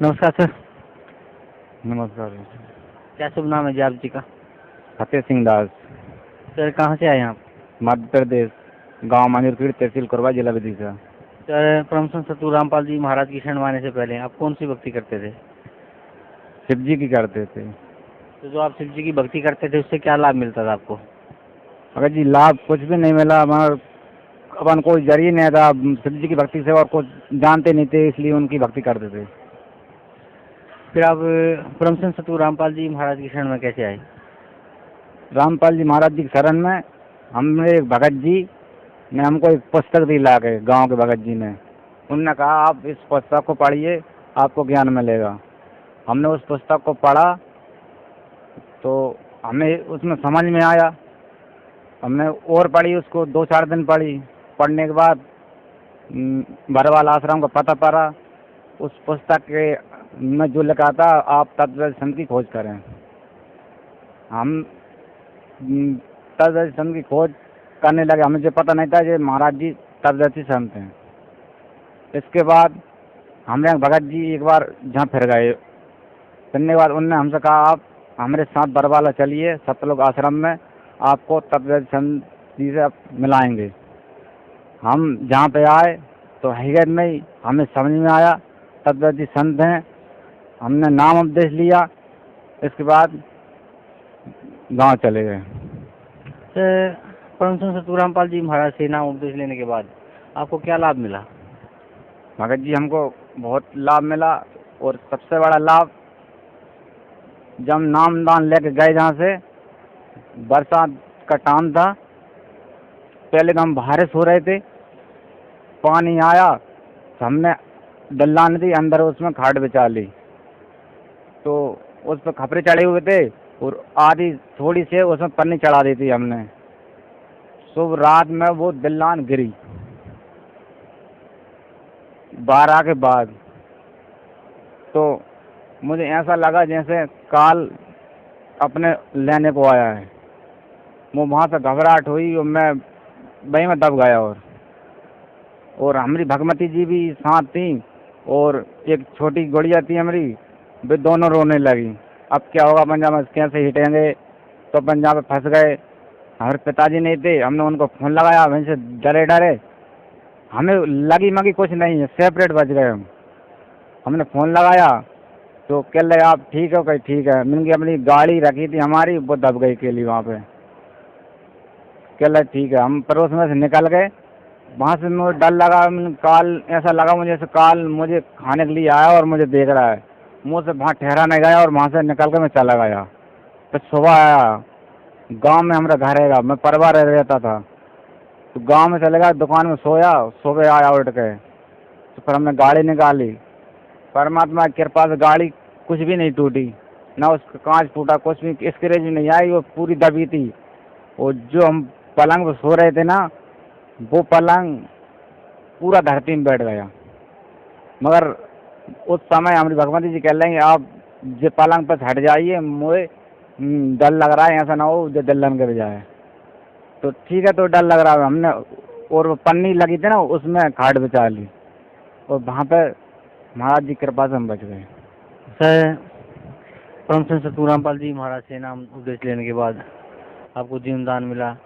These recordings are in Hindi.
नमस्कार सर। नमस्कार। क्या शुभ नाम है जी आप जी का? फतेह सिंह दास। सर कहाँ से आए हैं आप? मध्य प्रदेश, गांव मांजूरखेड़, तहसील कोरबा, जिला विदिशा। सर परमसंत सतगुरु रामपाल जी महाराज की शरण माने से पहले आप कौन सी भक्ति करते थे? शिव जी की करते थे। तो जो आप शिव जी की भक्ति करते थे उससे क्या लाभ मिलता था आपको? अगर जी लाभ कुछ भी नहीं मिला, मगर अपन कोई जरिए नहीं था शिव जी की भक्ति से, और कुछ जानते नहीं थे, इसलिए उनकी भक्ति करते थे। फिर आप परमसंत सतगुरु रामपाल जी महाराज की शरण में कैसे आए? रामपाल जी महाराज जी की शरण में हमने एक भगत जी ने हमको एक पुस्तक दी ला के, गाँव के भगत जी ने। उन्होंने कहा आप इस पुस्तक को पढ़िए, आपको ज्ञान मिलेगा। हमने उस पुस्तक को पढ़ा तो हमें उसमें समझ में आया। हमने और पढ़ी, उसको 2-4 दिन पढ़ी। पढ़ने के बाद बरवाल आश्रम का पता पड़ा। उस पुस्तक के में जो लिखा था, आप तत्व की खोज करें। हम तत्व की खोज करने लगे। हमें जो पता नहीं था कि महाराज जी तत्वदर्शी संत हैं। इसके बाद हमने भगत जी एक बार जहाँ फिर गए, फिरने के बाद उनने हमसे कहा आप हमारे साथ बरवाला चलिए, सतलोक आश्रम में आपको तत्वदर्शी जी से आप मिलाएंगे। हम जहाँ पे आए तो हकीकत में ही हमें समझ में आया तत्वदर्शी संत हैं। हमने नाम उपदेश लिया। इसके बाद गांव चले गए। सर परमसंत सतगुरु रामपाल जी महाराज से नाम उपदेश लेने के बाद आपको क्या लाभ मिला? भगत जी हमको बहुत लाभ मिला, और सबसे बड़ा लाभ जब नाम दान लेके गए, जहाँ से बरसात का टाइम था, पहले तो हम बाहर सो रहे थे, पानी आया तो हमने डल्ला दी अंदर, उसमें खाट बिछा ली। तो उस पर खपरे चढ़े हुए थे और आधी थोड़ी से उसमें पन्नी चढ़ा दी थी हमने। सुबह रात में वो दिल्लान गिरी 12 के बाद। तो मुझे ऐसा लगा जैसे काल अपने लेने को आया है। वो वहाँ से घबराहट हुई और मैं वहीं में दब गया। और हमारी भगवती जी भी साथ थी, और एक छोटी गुड़िया थी हमारी, वे दोनों रोने लगी। अब क्या होगा, पंजाब में कैसे हिटेंगे, तो पंजाब में फंस गए। हमारे पिताजी नहीं थे, हमने उनको फोन लगाया, वहीं से डरे डरे। हमें लगी मगी कुछ नहीं है, सेपरेट बच गए हम। हमने फ़ोन लगाया तो कह रहे आप ठीक हो? कहीं ठीक है। मैंने कि अपनी गाड़ी रखी थी हमारी, वो दब गई केली वहाँ पे। कह रहे ठीक है। हम पड़ोस में से निकल गए। वहाँ से मुझे डर लगा, काल ऐसा लगा मुझे जैसे काल मुझे खाने के लिए आया और मुझे देख रहा है। मुँह से वहाँ ठहरा नहीं गया, और वहाँ से निकल कर मैं चला गया। फिर सुबह आया, गांव में हमारा घर है, मैं परिवार रहता था, तो गांव में चले गया, दुकान में सोया। सुबह आया उठ के, तो फिर हमने गाड़ी निकाली। परमात्मा की कृपा से गाड़ी कुछ भी नहीं टूटी, ना उसका कांच फूटा, कुछ भी स्क्रैच भी नहीं आई, वो पूरी दबी थी। और जो हम पलंग पर सो रहे थे ना, वो पलंग पूरा धरती में बैठ गया। मगर उस समय हमारी भगवती जी कह रही आप जो पलंग पर हट जाइए, मुझे डर लग रहा है, ऐसा ना हो जो दिल्लन गिर जाए। तो ठीक है, तो डर लग रहा है। हमने और वो पन्नी लगी थी ना, उसमें खाट बिछा ली, और वहाँ पे महाराज जी कृपा से हम बच गए। सर परमसंत सतगुरु रामपाल जी महाराज से नाम उपदेश लेने के बाद आपको जीवन दान मिला,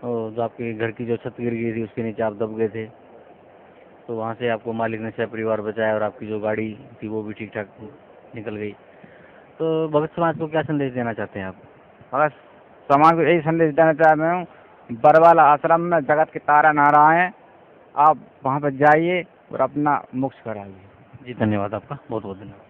और जो आपके घर की जो छत गिर गई थी उसके नीचे आप दब गए थे, तो वहाँ से आपको मालिक ने सपरिवार बचाया, और आपकी जो गाड़ी थी वो भी ठीक ठाक निकल गई। तो भगत समाज को क्या संदेश देना चाहते हैं आप? बस समाज को यही संदेश देना चाहता हूँ, बरवाला आश्रम में जगत के तारा नारायण, आप वहाँ पर जाइए और अपना मोक्ष कराइए। जी धन्यवाद आपका, बहुत बहुत धन्यवाद।